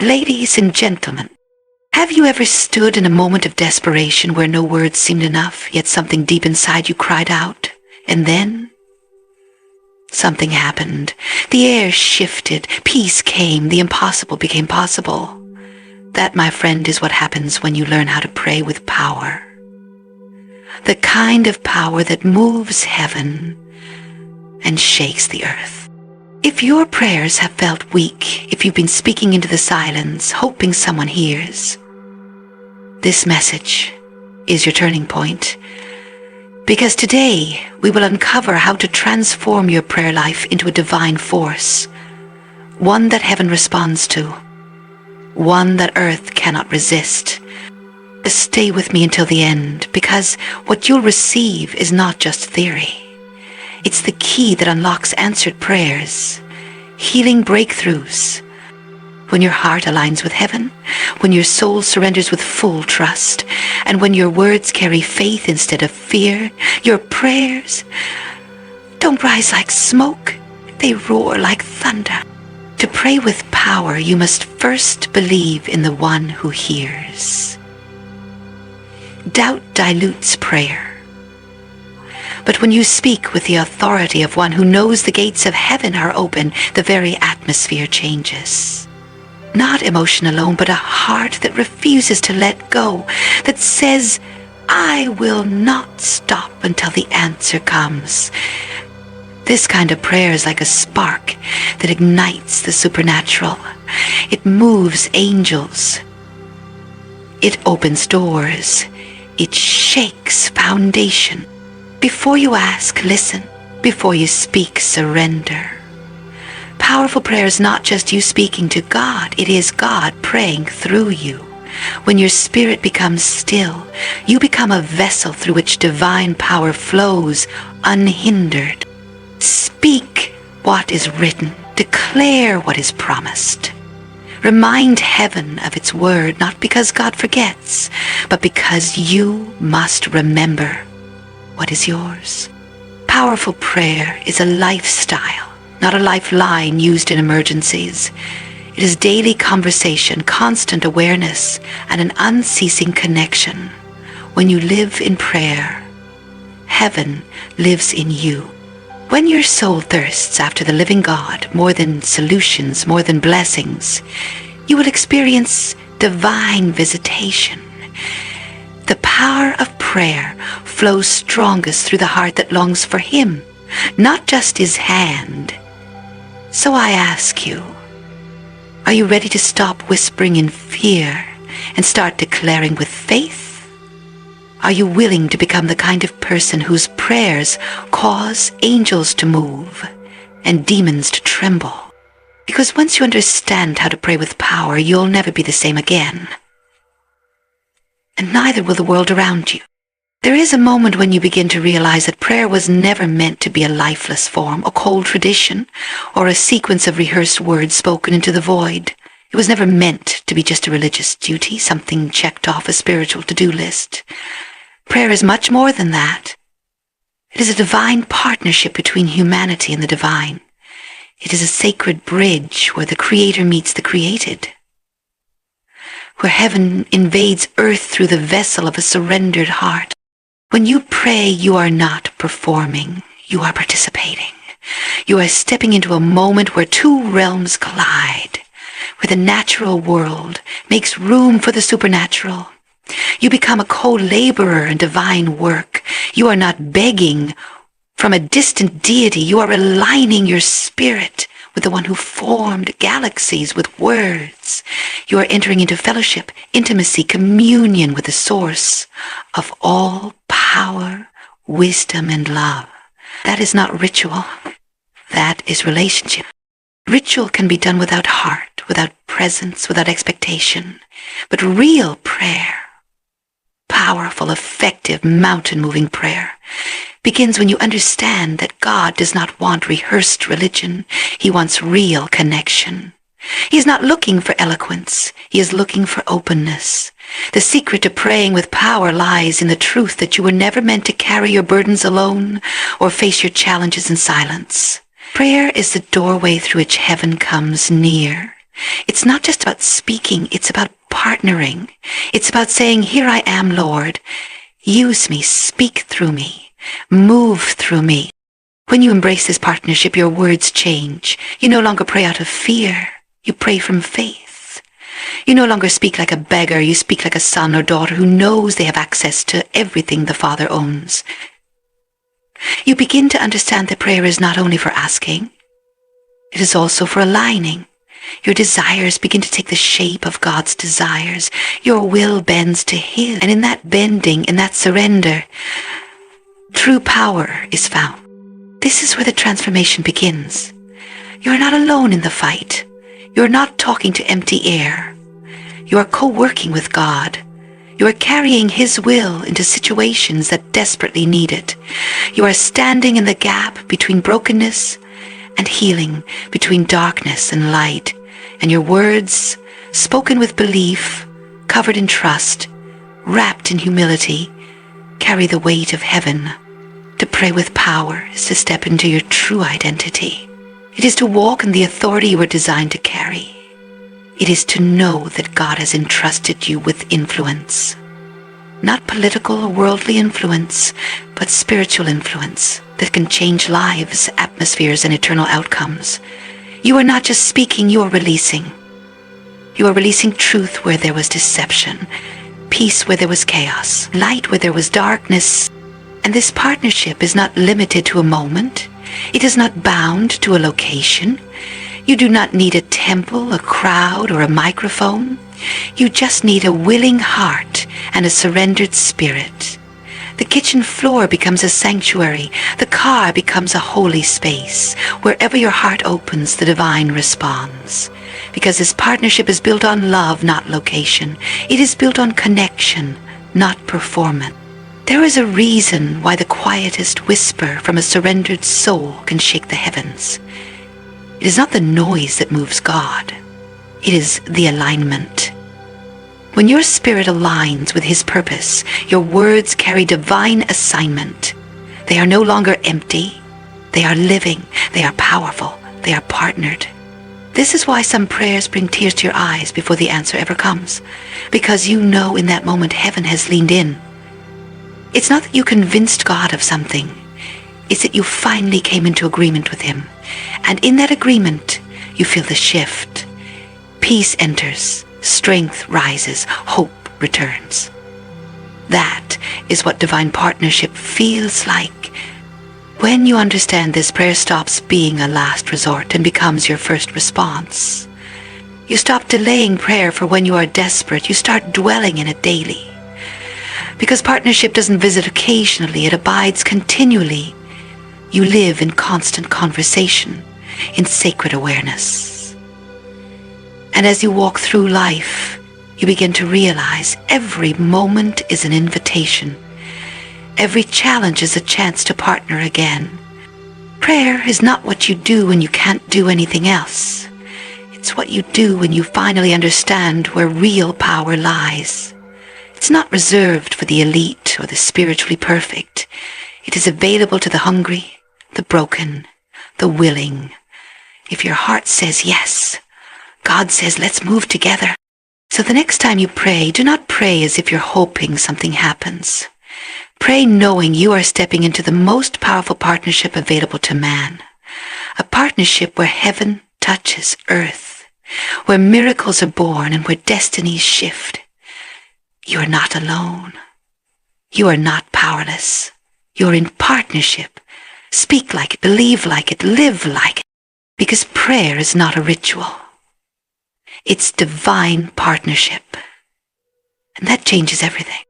Ladies and gentlemen, have you ever stood in a moment of desperation where no words seemed enough, yet something deep inside you cried out, and then something happened. The air shifted, peace came, the impossible became possible. That, my friend, is what happens when you learn how to pray with power. The kind of power that moves heaven and shakes the earth. If your prayers have felt weak, if you've been speaking into the silence, hoping someone hears, this message is your turning point. Because today we will uncover how to transform your prayer life into a divine force, one that heaven responds to, one that earth cannot resist. Stay with me until the end, because what you'll receive is not just theory. It's the key that unlocks answered prayers, healing breakthroughs. When your heart aligns with heaven, when your soul surrenders with full trust, and when your words carry faith instead of fear, your prayers don't rise like smoke, they roar like thunder. To pray with power, you must first believe in the one who hears. Doubt dilutes prayer. But when you speak with the authority of one who knows the gates of heaven are open, the very atmosphere changes. Not emotion alone, but a heart that refuses to let go, that says, I will not stop until the answer comes. This kind of prayer is like a spark that ignites the supernatural. It moves angels. It opens doors. It shakes foundation. Before you ask, listen. Before you speak, surrender. Powerful prayer is not just you speaking to God. It is God praying through you. When your spirit becomes still, you become a vessel through which divine power flows unhindered. Speak what is written. Declare what is promised. Remind heaven of its word, not because God forgets, but because you must remember what is yours. Powerful prayer is a lifestyle, not a lifeline used in emergencies. It is daily conversation, constant awareness, and an unceasing connection. When you live in prayer, heaven lives in you. When your soul thirsts after the living God, more than solutions, more than blessings, you will experience divine visitation. The power of prayer flows strongest through the heart that longs for Him, not just His hand. So I ask you, are you ready to stop whispering in fear and start declaring with faith? Are you willing to become the kind of person whose prayers cause angels to move and demons to tremble? Because once you understand how to pray with power, you'll never be the same again. And neither will the world around you. There is a moment when you begin to realize that prayer was never meant to be a lifeless form, a cold tradition, or a sequence of rehearsed words spoken into the void. It was never meant to be just a religious duty, something checked off a spiritual to-do list. Prayer is much more than that. It is a divine partnership between humanity and the divine. It is a sacred bridge where the Creator meets the created, where heaven invades earth through the vessel of a surrendered heart. When you pray, you are not performing, you are participating. You are stepping into a moment where two realms collide, where the natural world makes room for the supernatural. You become a co-laborer in divine work. You are not begging from a distant deity. You are aligning your spirit with the one who formed galaxies with words. You are entering into fellowship, intimacy, communion with the source of all power, wisdom, and love. That is not ritual. That is relationship. Ritual can be done without heart, without presence, without expectation. But real prayer, powerful, effective, mountain-moving prayer, begins when you understand that God does not want rehearsed religion. He wants real connection. He is not looking for eloquence. He is looking for openness. The secret to praying with power lies in the truth that you were never meant to carry your burdens alone or face your challenges in silence. Prayer is the doorway through which heaven comes near. It's not just about speaking, it's about partnering. It's about saying, here I am, Lord. Use me, speak through me, move through me. When you embrace this partnership, your words change. You no longer pray out of fear. You pray from faith. You no longer speak like a beggar. You speak like a son or daughter who knows they have access to everything the Father owns. You begin to understand that prayer is not only for asking, it is also for aligning. Your desires begin to take the shape of God's desires. Your will bends to His. And in that bending, in that surrender, true power is found. This is where the transformation begins. You're not alone in the fight. You're not talking to empty air. You are co-working with God. You are carrying His will into situations that desperately need it. You are standing in the gap between brokenness and healing, between darkness and light. And your words, spoken with belief, covered in trust, wrapped in humility, carry the weight of heaven. To pray with power is to step into your true identity. It is to walk in the authority you were designed to carry. It is to know that God has entrusted you with influence. Not political or worldly influence, but spiritual influence that can change lives, atmospheres, and eternal outcomes. You are not just speaking, you are releasing. You are releasing truth where there was deception, peace where there was chaos, light where there was darkness. And this partnership is not limited to a moment. It is not bound to a location. You do not need a temple, a crowd, or a microphone. You just need a willing heart and a surrendered spirit. The kitchen floor becomes a sanctuary. The car becomes a holy space. Wherever your heart opens, the divine responds. Because this partnership is built on love, not location. It is built on connection, not performance. There is a reason why the quietest whisper from a surrendered soul can shake the heavens. It is not the noise that moves God. It is the alignment. When your spirit aligns with His purpose, your words carry divine assignment. They are no longer empty. They are living. They are powerful. They are partnered. This is why some prayers bring tears to your eyes before the answer ever comes. Because you know in that moment heaven has leaned in. It's not that you convinced God of something. It's that you finally came into agreement with Him. And in that agreement, you feel the shift. Peace enters, strength rises, hope returns. That is what divine partnership feels like. When you understand this, prayer stops being a last resort and becomes your first response. You stop delaying prayer for when you are desperate. You start dwelling in it daily. Because partnership doesn't visit occasionally, it abides continually. You live in constant conversation, in sacred awareness. And as you walk through life, you begin to realize every moment is an invitation. Every challenge is a chance to partner again. Prayer is not what you do when you can't do anything else. It's what you do when you finally understand where real power lies. It's not reserved for the elite or the spiritually perfect. It is available to the hungry, the broken, the willing. If your heart says yes, God says, let's move together. So the next time you pray, do not pray as if you're hoping something happens. Pray knowing you are stepping into the most powerful partnership available to man. A partnership where heaven touches earth, where miracles are born and where destinies shift. You are not alone. You are not powerless. You are in partnership. Speak like it, believe like it, live like it. Because prayer is not a ritual. It's divine partnership. And that changes everything.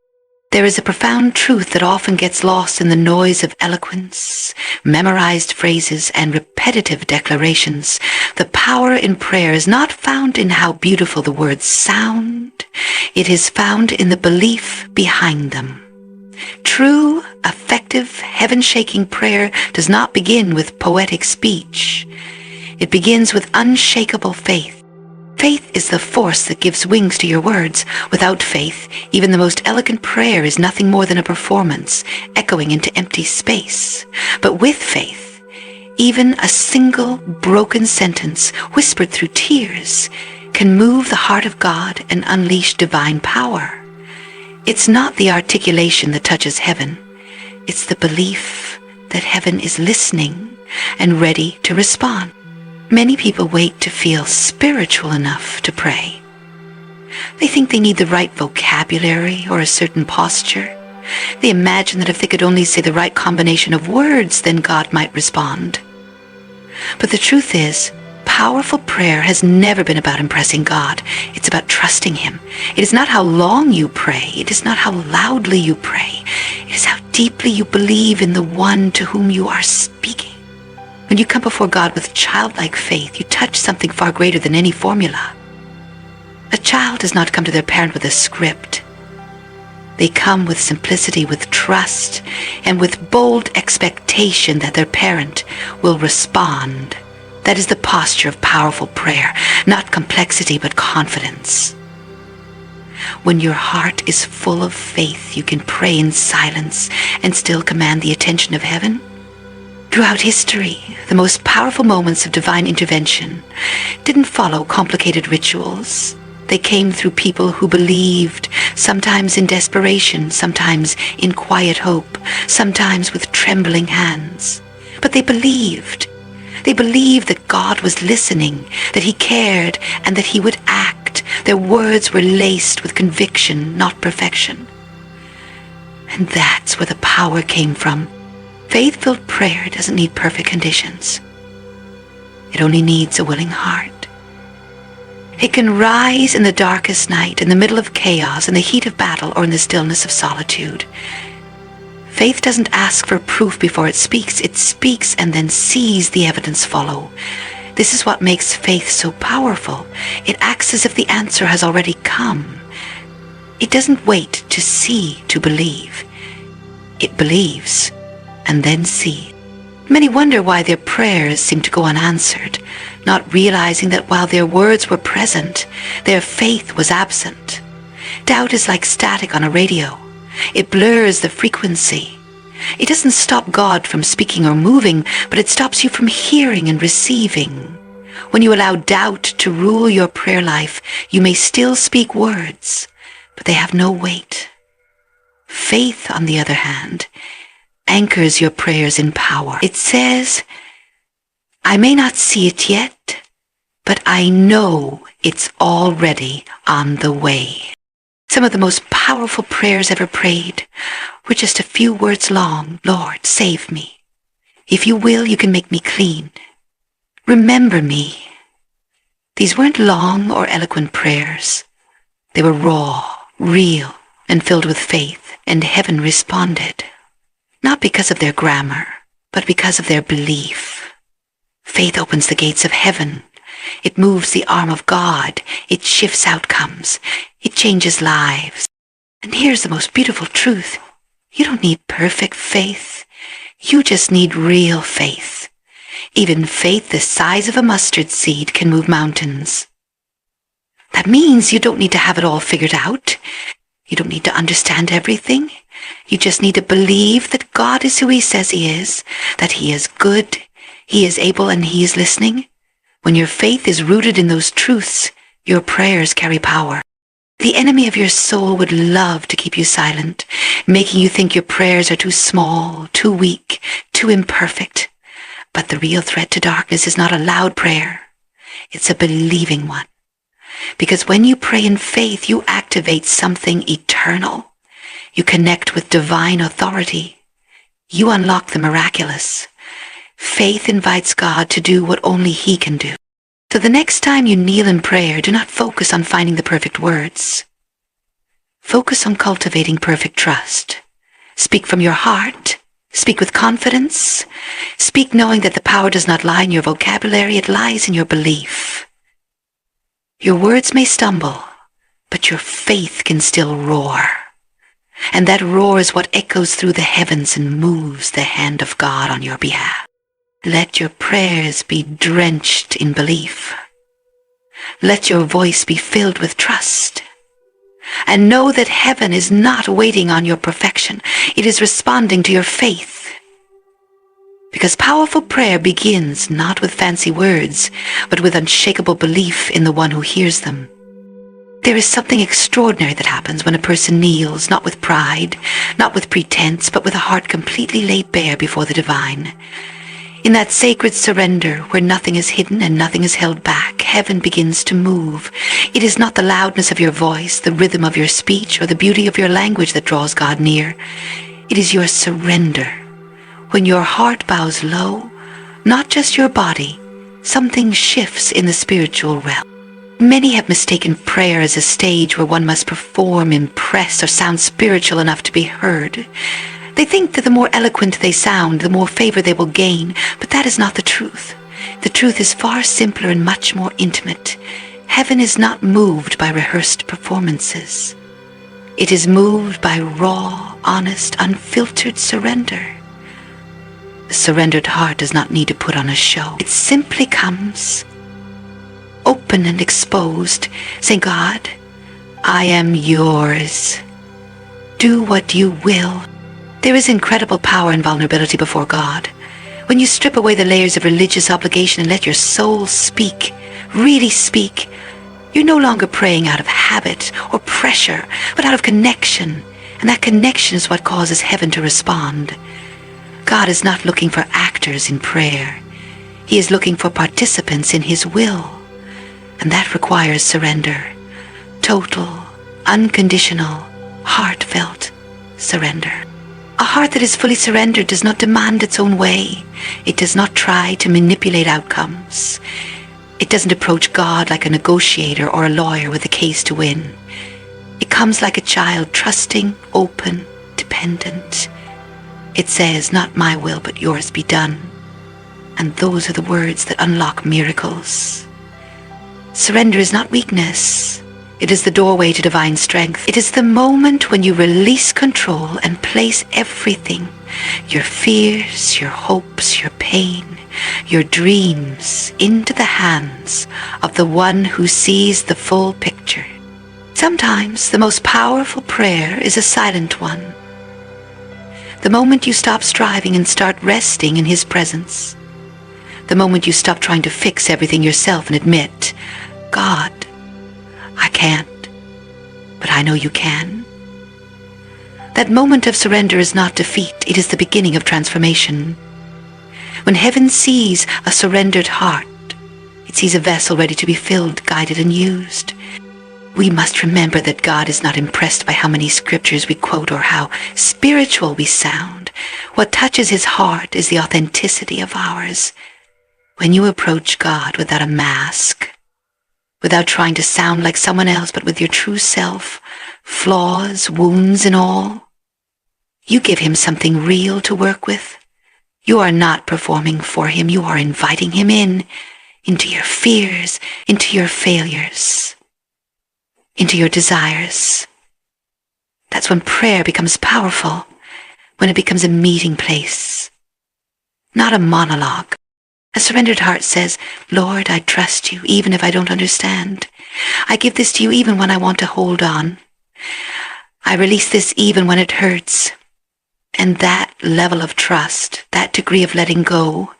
There is a profound truth that often gets lost in the noise of eloquence, memorized phrases, and repetitive declarations. The power in prayer is not found in how beautiful the words sound. It is found in the belief behind them. True, effective, heaven-shaking prayer does not begin with poetic speech. It begins with unshakable faith. Faith is the force that gives wings to your words. Without faith, even the most elegant prayer is nothing more than a performance, echoing into empty space. But with faith, even a single broken sentence whispered through tears can move the heart of God and unleash divine power. It's not the articulation that touches heaven. It's the belief that heaven is listening and ready to respond. Many people wait to feel spiritual enough to pray. They think they need the right vocabulary or a certain posture. They imagine that if they could only say the right combination of words, then God might respond. But the truth is, powerful prayer has never been about impressing God. It's about trusting Him. It is not how long you pray. It is not how loudly you pray. It is how deeply you believe in the one to whom you are speaking. When you come before God with childlike faith, you touch something far greater than any formula. A child does not come to their parent with a script. They come with simplicity, with trust, and with bold expectation that their parent will respond. That is the posture of powerful prayer, not complexity but confidence. When your heart is full of faith, you can pray in silence and still command the attention of heaven. Throughout history, the most powerful moments of divine intervention didn't follow complicated rituals. They came through people who believed, sometimes in desperation, sometimes in quiet hope, sometimes with trembling hands. But they believed. They believed that God was listening, that He cared, and that He would act. Their words were laced with conviction, not perfection. And that's where the power came from. Faith-filled prayer doesn't need perfect conditions. It only needs a willing heart. It can rise in the darkest night, in the middle of chaos, in the heat of battle, or in the stillness of solitude. Faith doesn't ask for proof before it speaks. It speaks and then sees the evidence follow. This is what makes faith so powerful. It acts as if the answer has already come. It doesn't wait to see to believe. It believes and then sees. Many wonder why their prayers seem to go unanswered, not realizing that while their words were present, their faith was absent. Doubt is like static on a radio. It blurs the frequency. It doesn't stop God from speaking or moving, but it stops you from hearing and receiving. When you allow doubt to rule your prayer life, you may still speak words, but they have no weight. Faith, on the other hand, anchors your prayers in power. It says, I may not see it yet, but I know it's already on the way. Some of the most powerful prayers ever prayed were just a few words long. Lord, save me. If you will, you can make me clean. Remember me. These weren't long or eloquent prayers. They were raw, real, and filled with faith, and heaven responded. Not because of their grammar, but because of their belief. Faith opens the gates of heaven. It moves the arm of God. It shifts outcomes. It changes lives. And here's the most beautiful truth. You don't need perfect faith. You just need real faith. Even faith the size of a mustard seed can move mountains. That means you don't need to have it all figured out. You don't need to understand everything. You just need to believe that God is who He says He is, that He is good, He is able, and He is listening. When your faith is rooted in those truths, your prayers carry power. The enemy of your soul would love to keep you silent, making you think your prayers are too small, too weak, too imperfect. But the real threat to darkness is not a loud prayer. It's a believing one. Because when you pray in faith, you activate something eternal. You connect with divine authority. You unlock the miraculous. Faith invites God to do what only He can do. So the next time you kneel in prayer, do not focus on finding the perfect words. Focus on cultivating perfect trust. Speak from your heart. Speak with confidence. Speak knowing that the power does not lie in your vocabulary, it lies in your belief. Your words may stumble, but your faith can still roar. And that roar is what echoes through the heavens and moves the hand of God on your behalf. Let your prayers be drenched in belief. Let your voice be filled with trust. And know that heaven is not waiting on your perfection. It is responding to your faith. Because powerful prayer begins not with fancy words, but with unshakable belief in the one who hears them. There is something extraordinary that happens when a person kneels, not with pride, not with pretense, but with a heart completely laid bare before the divine. In that sacred surrender where nothing is hidden and nothing is held back, heaven begins to move. It is not the loudness of your voice, the rhythm of your speech, or the beauty of your language that draws God near. It is your surrender. When your heart bows low, not just your body, something shifts in the spiritual realm. Many have mistaken prayer as a stage where one must perform, impress, or sound spiritual enough to be heard. They think that the more eloquent they sound, the more favor they will gain, but that is not the truth. The truth is far simpler and much more intimate. Heaven is not moved by rehearsed performances. It is moved by raw, honest, unfiltered surrender. The surrendered heart does not need to put on a show. It simply comes, open and exposed, saying, God, I am yours. Do what you will. There is incredible power in vulnerability before God. When you strip away the layers of religious obligation and let your soul speak, really speak, you're no longer praying out of habit or pressure, but out of connection. And that connection is what causes heaven to respond. God is not looking for actors in prayer. He is looking for participants in his will. And that requires surrender. Total, unconditional, heartfelt surrender. A heart that is fully surrendered does not demand its own way. It does not try to manipulate outcomes. It doesn't approach God like a negotiator or a lawyer with a case to win. It comes like a child, trusting, open, dependent. It says, not my will, but yours be done. And those are the words that unlock miracles. Surrender is not weakness. It is the doorway to divine strength. It is the moment when you release control and place everything, your fears, your hopes, your pain, your dreams, into the hands of the one who sees the full picture. Sometimes the most powerful prayer is a silent one. The moment you stop striving and start resting in his presence. The moment you stop trying to fix everything yourself and admit, God, I can't, but I know you can. That moment of surrender is not defeat, it is the beginning of transformation. When heaven sees a surrendered heart, it sees a vessel ready to be filled, guided, and used. We must remember that God is not impressed by how many scriptures we quote or how spiritual we sound. What touches his heart is the authenticity of ours. When you approach God without a mask, without trying to sound like someone else, but with your true self, flaws, wounds, and all, you give him something real to work with. You are not performing for him. You are inviting him into your fears, into your failures, into your desires. That's when prayer becomes powerful, when it becomes a meeting place, not a monologue. A surrendered heart says, Lord, I trust you even if I don't understand. I give this to you even when I want to hold on. I release this even when it hurts. And that level of trust, that degree of letting go,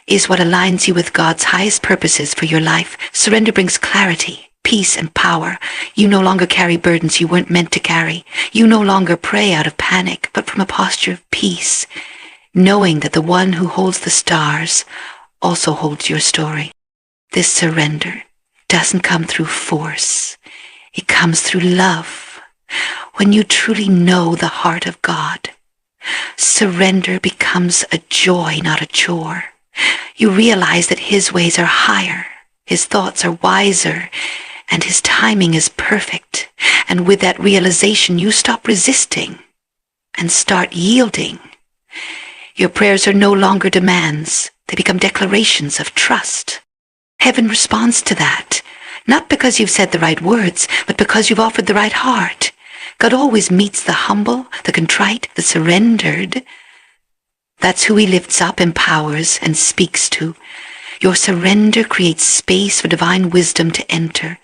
is what aligns you with God's highest purposes for your life. Surrender brings clarity, peace, and power. You no longer carry burdens you weren't meant to carry. You no longer pray out of panic, but from a posture of peace, knowing that the one who holds the stars also holds your story. This surrender doesn't come through force. It comes through love. When you truly know the heart of God, surrender becomes a joy, not a chore. You realize that his ways are higher, his thoughts are wiser, and his timing is perfect. And with that realization, you stop resisting and start yielding. Your prayers are no longer demands. They become declarations of trust. Heaven responds to that, not because you've said the right words, but because you've offered the right heart. God always meets the humble, the contrite, the surrendered. That's who he lifts up, empowers, and speaks to. Your surrender creates space for divine wisdom to enter.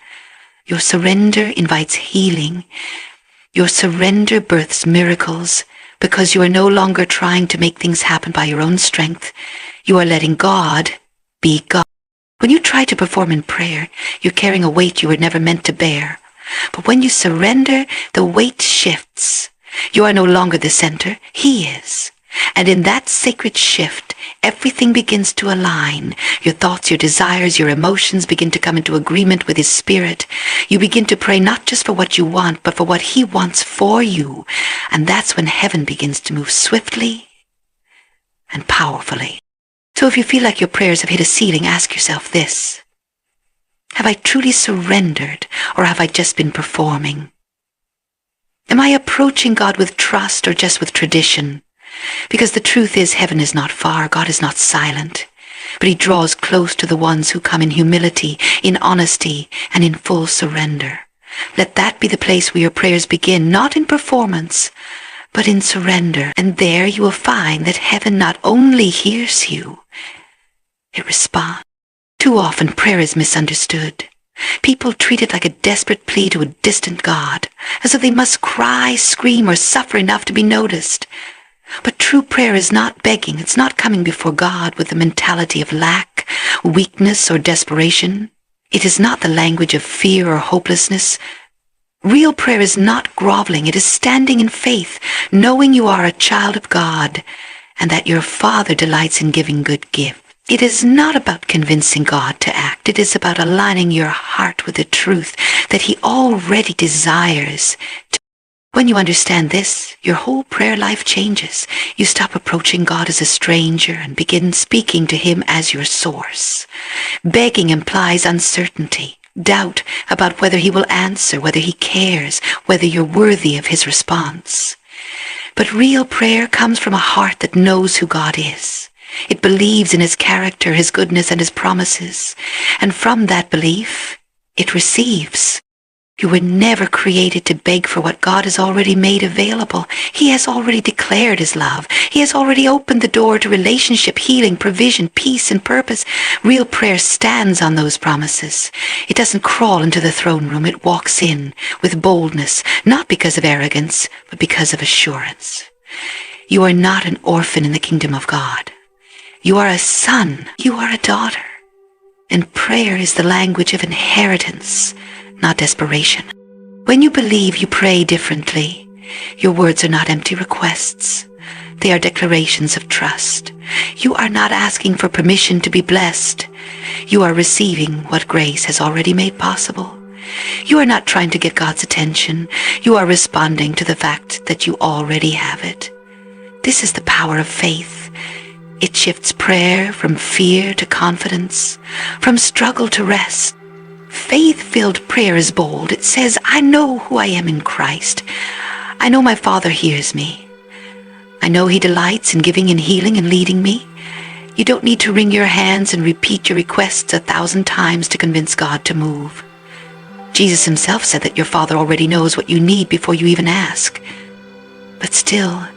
Your surrender invites healing. Your surrender births miracles, because you are no longer trying to make things happen by your own strength. You are letting God be God. When you try to perform in prayer, you're carrying a weight you were never meant to bear. But when you surrender, the weight shifts. You are no longer the center. He is. And in that sacred shift, everything begins to align. Your thoughts, your desires, your emotions begin to come into agreement with His Spirit. You begin to pray not just for what you want, but for what He wants for you. And that's when heaven begins to move swiftly and powerfully. So if you feel like your prayers have hit a ceiling, ask yourself this: have I truly surrendered, or have I just been performing? Am I approaching God with trust or just with tradition? Because the truth is, heaven is not far, God is not silent, but He draws close to the ones who come in humility, in honesty, and in full surrender. Let that be the place where your prayers begin, not in performance, but in surrender. And there you will find that heaven not only hears you, it responds. Too often prayer is misunderstood. People treat it like a desperate plea to a distant God, as though they must cry, scream, or suffer enough to be noticed. But true prayer is not begging. It's not coming before God with the mentality of lack, weakness, or desperation. It is not the language of fear or hopelessness. Real prayer is not groveling. It is standing in faith, knowing you are a child of God, and that your Father delights in giving good gifts. It is not about convincing God to act. It is about aligning your heart with the truth that He already desires. When you understand this, your whole prayer life changes. You stop approaching God as a stranger and begin speaking to Him as your source. Begging implies uncertainty, doubt about whether He will answer, whether He cares, whether you're worthy of His response. But real prayer comes from a heart that knows who God is. It believes in His character, His goodness, and His promises. And from that belief, it receives. You were never created to beg for what God has already made available. He has already declared His love. He has already opened the door to relationship, healing, provision, peace, and purpose. Real prayer stands on those promises. It doesn't crawl into the throne room. It walks in with boldness, not because of arrogance, but because of assurance. You are not an orphan in the kingdom of God. You are a son. You are a daughter. And prayer is the language of inheritance, not desperation. When you believe, you pray differently. Your words are not empty requests. They are declarations of trust. You are not asking for permission to be blessed. You are receiving what grace has already made possible. You are not trying to get God's attention. You are responding to the fact that you already have it. This is the power of faith. It shifts prayer from fear to confidence, from struggle to rest. Faith-filled prayer is bold. It says, I know who I am in Christ. I know my Father hears me. I know He delights in giving and healing and leading me. You don't need to wring your hands and repeat your requests 1,000 times to convince God to move. Jesus Himself said that your Father already knows what you need before you even ask. But still,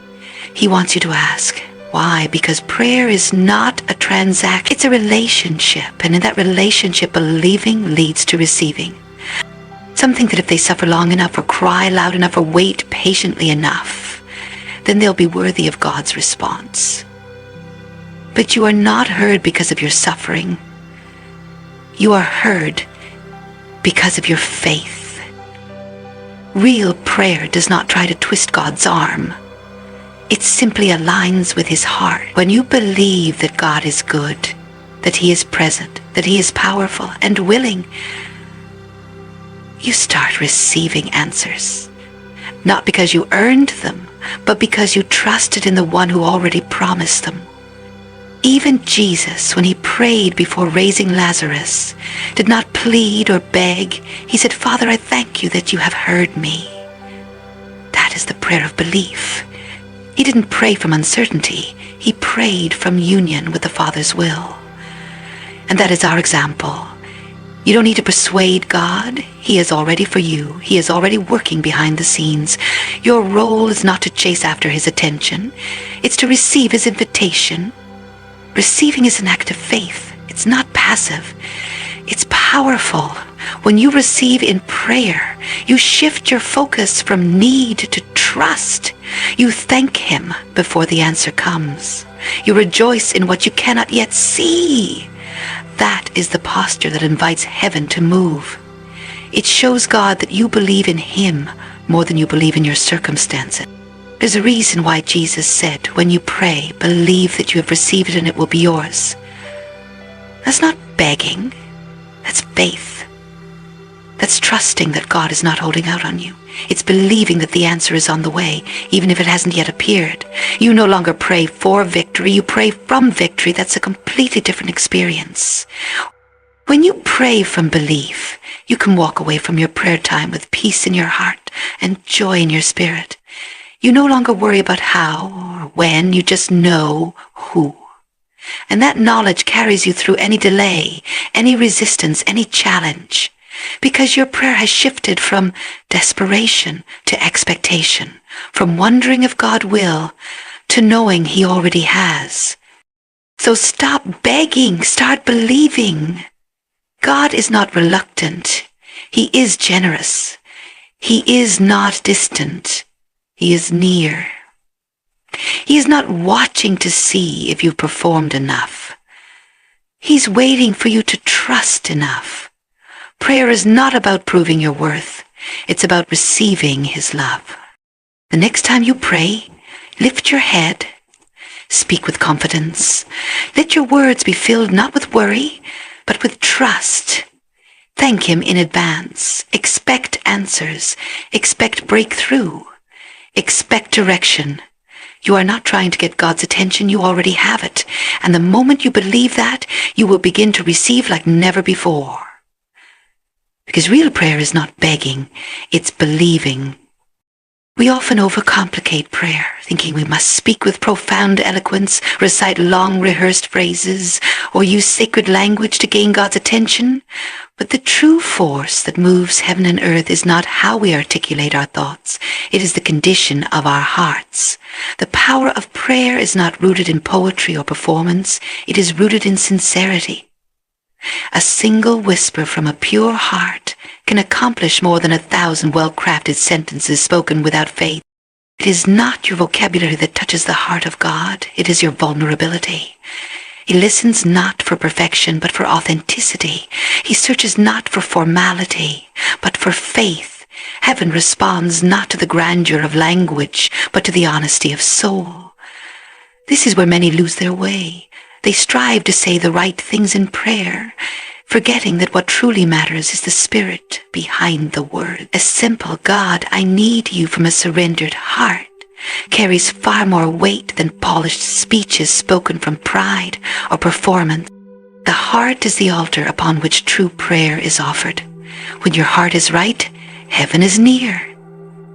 He wants you to ask. Why? Because prayer is not a transaction. It's a relationship. And in that relationship, believing leads to receiving. Some think that if they suffer long enough or cry loud enough or wait patiently enough, then they'll be worthy of God's response. But you are not heard because of your suffering. You are heard because of your faith. Real prayer does not try to twist God's arm. It simply aligns with His heart. When you believe that God is good, that He is present, that He is powerful and willing, you start receiving answers. Not because you earned them, but because you trusted in the one who already promised them. Even Jesus, when He prayed before raising Lazarus, did not plead or beg. He said, Father, I thank you that you have heard me. That is the prayer of belief. He didn't pray from uncertainty. He prayed from union with the Father's will. And that is our example. You don't need to persuade God. He is already for you. He is already working behind the scenes. Your role is not to chase after His attention. It's to receive His invitation. Receiving is an act of faith. It's not passive. It's powerful. When you receive in prayer, you shift your focus from need to trust. trust. You thank him before the answer comes. You rejoice in what you cannot yet see. That is the posture that invites heaven to move. It shows God that you believe in him more than you believe in your circumstances. There's a reason why Jesus said, when you pray, believe that you have received it and it will be yours. That's not begging. That's faith. That's trusting that God is not holding out on you. It's believing that the answer is on the way, even if it hasn't yet appeared. You no longer pray for victory, you pray from victory. That's a completely different experience. When you pray from belief, you can walk away from your prayer time with peace in your heart and joy in your spirit. You no longer worry about how or when, you just know who. And that knowledge carries you through any delay, any resistance, any challenge. Because your prayer has shifted from desperation to expectation, from wondering if God will to knowing he already has. So stop begging, start believing. God is not reluctant. He is generous. He is not distant. He is near. He is not watching to see if you've performed enough. He's waiting for you to trust enough. Prayer is not about proving your worth. It's about receiving his love. The next time you pray, lift your head. Speak with confidence. Let your words be filled not with worry, but with trust. Thank him in advance. Expect answers. Expect breakthrough. Expect direction. You are not trying to get God's attention. You already have it. And the moment you believe that, you will begin to receive like never before. Because real prayer is not begging, it's believing. We often overcomplicate prayer, thinking we must speak with profound eloquence, recite long rehearsed phrases, or use sacred language to gain God's attention. But the true force that moves heaven and earth is not how we articulate our thoughts. It is the condition of our hearts. The power of prayer is not rooted in poetry or performance. It is rooted in sincerity. A single whisper from a pure heart can accomplish more than 1,000 well-crafted sentences spoken without faith. It is not your vocabulary that touches the heart of God. It is your vulnerability. He listens not for perfection, but for authenticity. He searches not for formality, but for faith. Heaven responds not to the grandeur of language, but to the honesty of soul. This is where many lose their way. They strive to say the right things in prayer, forgetting that what truly matters is the spirit behind the word. A simple "God, I need you" from a surrendered heart carries far more weight than polished speeches spoken from pride or performance. The heart is the altar upon which true prayer is offered. When your heart is right, heaven is near.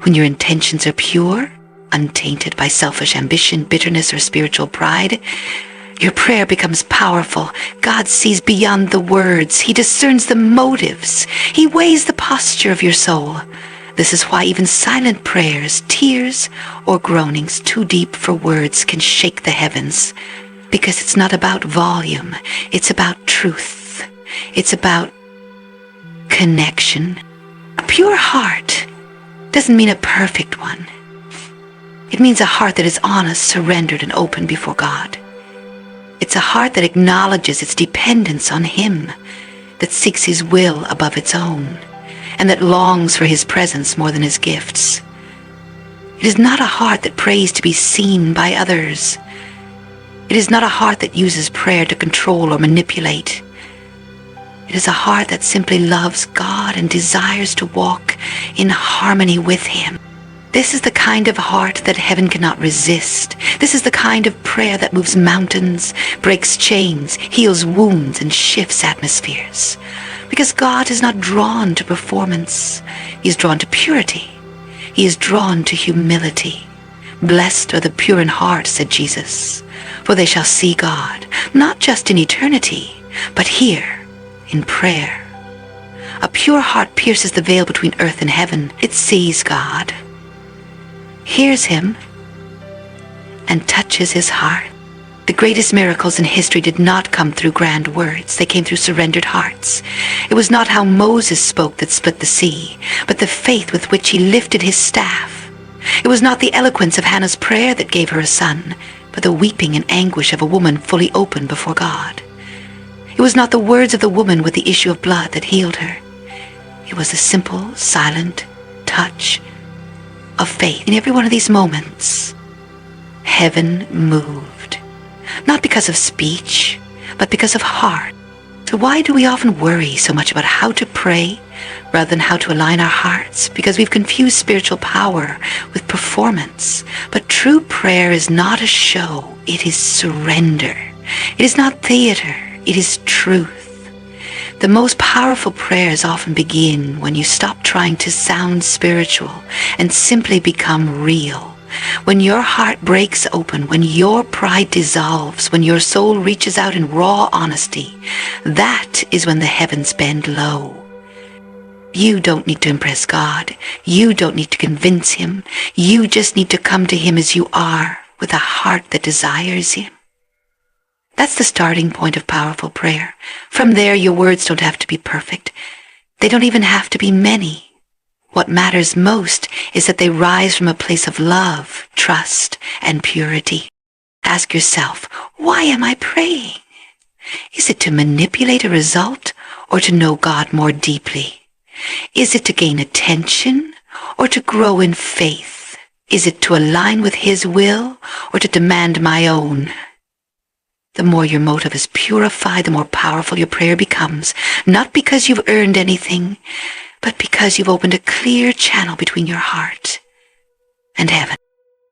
When your intentions are pure, untainted by selfish ambition, bitterness, or spiritual pride, your prayer becomes powerful. God sees beyond the words. He discerns the motives. He weighs the posture of your soul. This is why even silent prayers, tears, or groanings too deep for words can shake the heavens. Because it's not about volume. It's about truth. It's about connection. A pure heart doesn't mean a perfect one. It means a heart that is honest, surrendered, and open before God. It's a heart that acknowledges its dependence on him, that seeks his will above its own, and that longs for his presence more than his gifts. It is not a heart that prays to be seen by others. It is not a heart that uses prayer to control or manipulate. It is a heart that simply loves God and desires to walk in harmony with him. This is the kind of heart that heaven cannot resist. This is the kind of prayer that moves mountains, breaks chains, heals wounds, and shifts atmospheres. Because God is not drawn to performance. He is drawn to purity. He is drawn to humility. Blessed are the pure in heart, said Jesus, for they shall see God, not just in eternity, but here, in prayer. A pure heart pierces the veil between earth and heaven. It sees God, hears him, and touches his heart. The greatest miracles in history did not come through grand words. They came through surrendered hearts. It was not how Moses spoke that split the sea, but the faith with which he lifted his staff. It was not the eloquence of Hannah's prayer that gave her a son, but the weeping and anguish of a woman fully open before God. It was not the words of the woman with the issue of blood that healed her. It was the simple, silent touch of faith. In every one of these moments, heaven moved. Not because of speech, but because of heart. So why do we often worry so much about how to pray rather than how to align our hearts? Because we've confused spiritual power with performance. But true prayer is not a show. It is surrender. It is not theater. It is truth. The most powerful prayers often begin when you stop trying to sound spiritual and simply become real. When your heart breaks open, when your pride dissolves, when your soul reaches out in raw honesty, that is when the heavens bend low. You don't need to impress God. You don't need to convince him. You just need to come to him as you are, with a heart that desires him. That's the starting point of powerful prayer. From there, your words don't have to be perfect. They don't even have to be many. What matters most is that they rise from a place of love, trust, and purity. Ask yourself, why am I praying? Is it to manipulate a result or to know God more deeply? Is it to gain attention or to grow in faith? Is it to align with his will or to demand my own? The more your motive is purified, the more powerful your prayer becomes, not because you've earned anything, but because you've opened a clear channel between your heart and heaven.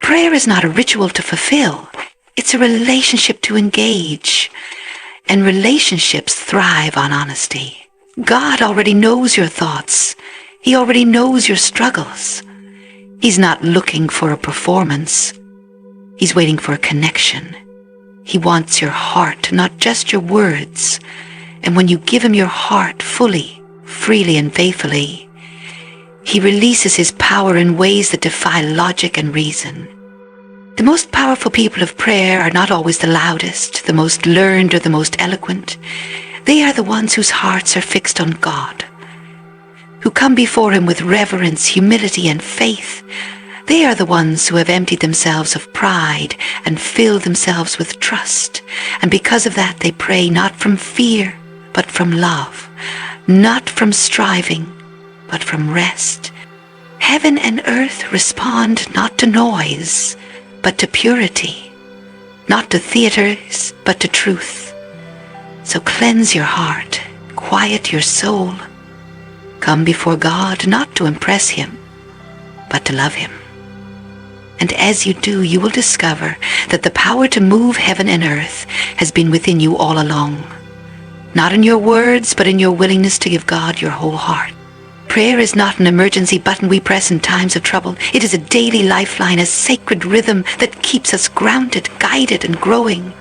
Prayer is not a ritual to fulfill. It's a relationship to engage. And relationships thrive on honesty. God already knows your thoughts. He already knows your struggles. He's not looking for a performance. He's waiting for a connection. He wants your heart, not just your words. And when you give him your heart fully, freely and faithfully, he releases his power in ways that defy logic and reason. The most powerful people of prayer are not always the loudest, the most learned, or the most eloquent. They are the ones whose hearts are fixed on God, who come before him with reverence, humility, and faith. They are the ones who have emptied themselves of pride and filled themselves with trust. And because of that, they pray not from fear, but from love. Not from striving, but from rest. Heaven and earth respond not to noise, but to purity. Not to theaters, but to truth. So cleanse your heart, quiet your soul. Come before God not to impress him, but to love him. And as you do, you will discover that the power to move heaven and earth has been within you all along. Not in your words, but in your willingness to give God your whole heart. Prayer is not an emergency button we press in times of trouble. It is a daily lifeline, a sacred rhythm that keeps us grounded, guided, and growing.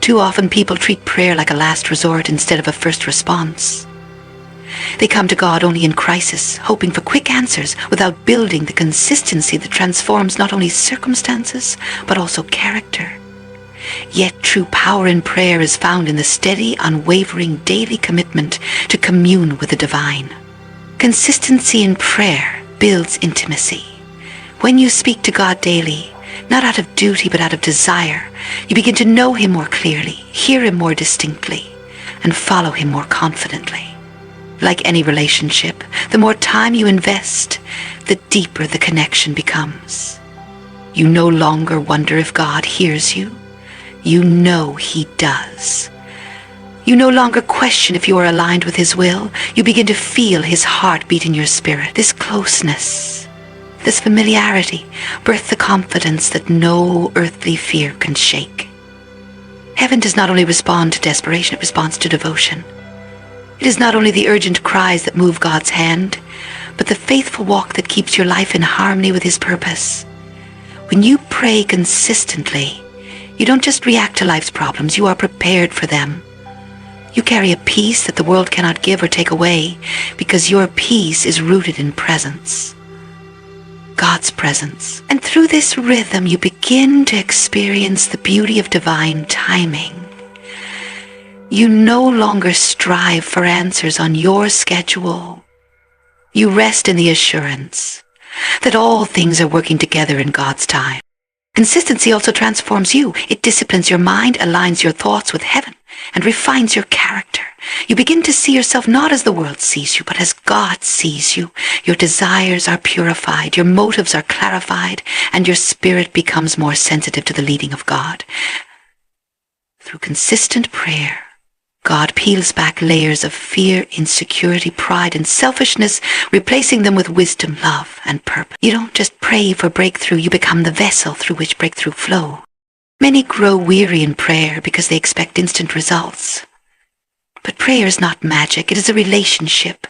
Too often people treat prayer like a last resort instead of a first response. They come to God only in crisis, hoping for quick answers without building the consistency that transforms not only circumstances, but also character. Yet true power in prayer is found in the steady, unwavering daily commitment to commune with the divine. Consistency in prayer builds intimacy. When you speak to God daily, not out of duty but out of desire, you begin to know him more clearly, hear him more distinctly, and follow him more confidently. Like any relationship, the more time you invest, the deeper the connection becomes. You no longer wonder if God hears you. You know he does. You no longer question if you are aligned with his will. You begin to feel his heart beat in your spirit. This closeness, this familiarity, birth the confidence that no earthly fear can shake. Heaven does not only respond to desperation, it responds to devotion. It is not only the urgent cries that move God's hand, but the faithful walk that keeps your life in harmony with his purpose. When you pray consistently, you don't just react to life's problems, you are prepared for them. You carry a peace that the world cannot give or take away, because your peace is rooted in presence. God's presence. And through this rhythm, you begin to experience the beauty of divine timing. You no longer strive for answers on your schedule. You rest in the assurance. that all things are working together in God's time. Consistency also transforms you. It disciplines your mind, aligns your thoughts with heaven, and refines your character. You begin to see yourself not as the world sees you, but as God sees you. Your desires are purified, your motives are clarified, and your spirit becomes more sensitive to the leading of God. Through consistent prayer, God peels back layers of fear, insecurity, pride, and selfishness, replacing them with wisdom, love, and purpose. You don't just pray for breakthrough, you become the vessel through which breakthrough flows. Many grow weary in prayer because they expect instant results. But prayer is not magic, it is a relationship.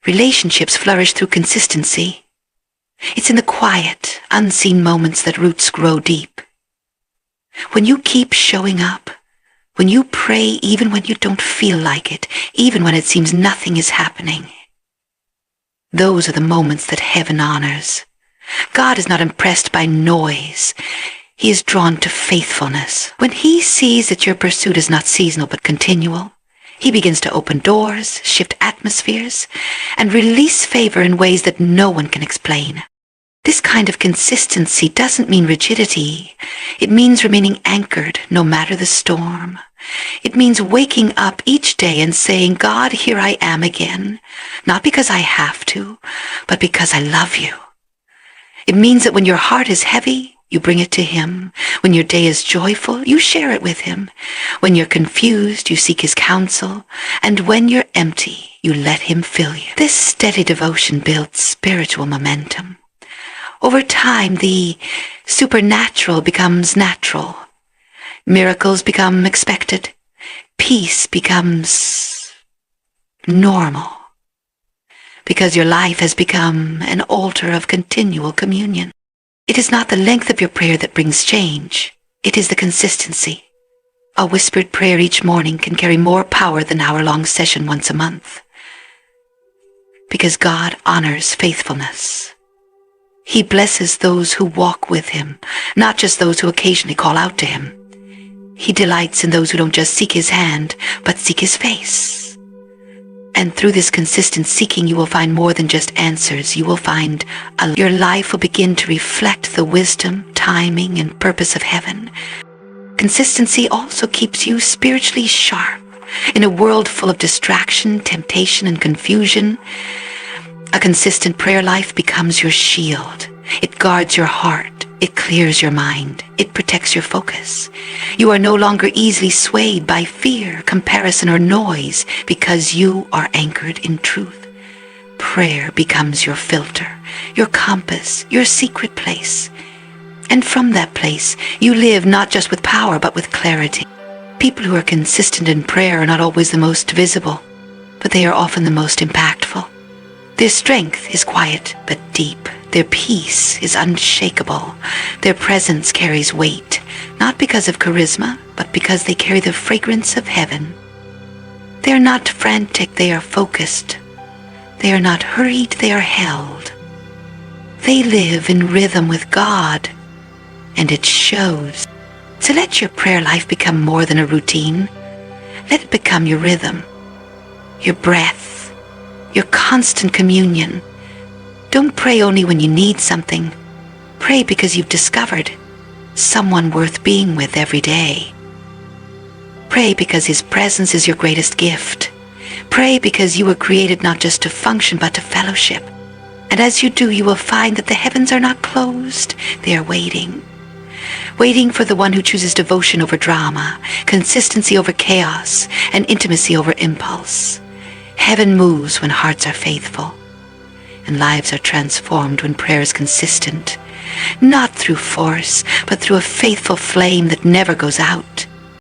Relationships flourish through consistency. It's in the quiet, unseen moments that roots grow deep. When you keep showing up, when you pray even when you don't feel like it, even when it seems nothing is happening, those are the moments that heaven honors. God is not impressed by noise. He is drawn to faithfulness. When he sees that your pursuit is not seasonal but continual, he begins to open doors, shift atmospheres, and release favor in ways that no one can explain. This kind of consistency doesn't mean rigidity. It means remaining anchored no matter the storm. It means waking up each day and saying, God, here I am again, not because I have to, but because I love you. It means that when your heart is heavy, you bring it to him. When your day is joyful, you share it with him. When you're confused, you seek his counsel. And when you're empty, you let him fill you. This steady devotion builds spiritual momentum. Over time, the supernatural becomes natural. Miracles become expected. Peace becomes normal. Because your life has become an altar of continual communion. It is not the length of your prayer that brings change. It is the consistency. A whispered prayer each morning can carry more power than an hour-long session once a month. Because God honors faithfulness. He blesses those who walk with him, not just those who occasionally call out to him. He delights in those who don't just seek his hand, but seek his face. And through this consistent seeking, you will find more than just answers. You will find your life will begin to reflect the wisdom, timing, and purpose of heaven. Consistency also keeps you spiritually sharp. In a world full of distraction, temptation, and confusion, a consistent prayer life becomes your shield. It guards your heart. It clears your mind. It protects your focus. You are no longer easily swayed by fear, comparison, or noise because you are anchored in truth. Prayer becomes your filter, your compass, your secret place. And from that place, you live not just with power, but with clarity. People who are consistent in prayer are not always the most visible, but they are often the most impactful. Their strength is quiet but deep. Their peace is unshakable. Their presence carries weight, not because of charisma, but because they carry the fragrance of heaven. They are not frantic, they are focused. They are not hurried, they are held. They live in rhythm with God, and it shows. So let your prayer life become more than a routine. Let it become your rhythm, your breath, your constant communion. Don't pray only when you need something. Pray because you've discovered someone worth being with every day. Pray because his presence is your greatest gift. Pray because you were created not just to function but to fellowship. And as you do, you will find that the heavens are not closed. They are waiting. Waiting for the one who chooses devotion over drama, consistency over chaos, and intimacy over impulse. Heaven moves when hearts are faithful. And lives are transformed when prayer is consistent, not through force, but through a faithful flame that never goes out.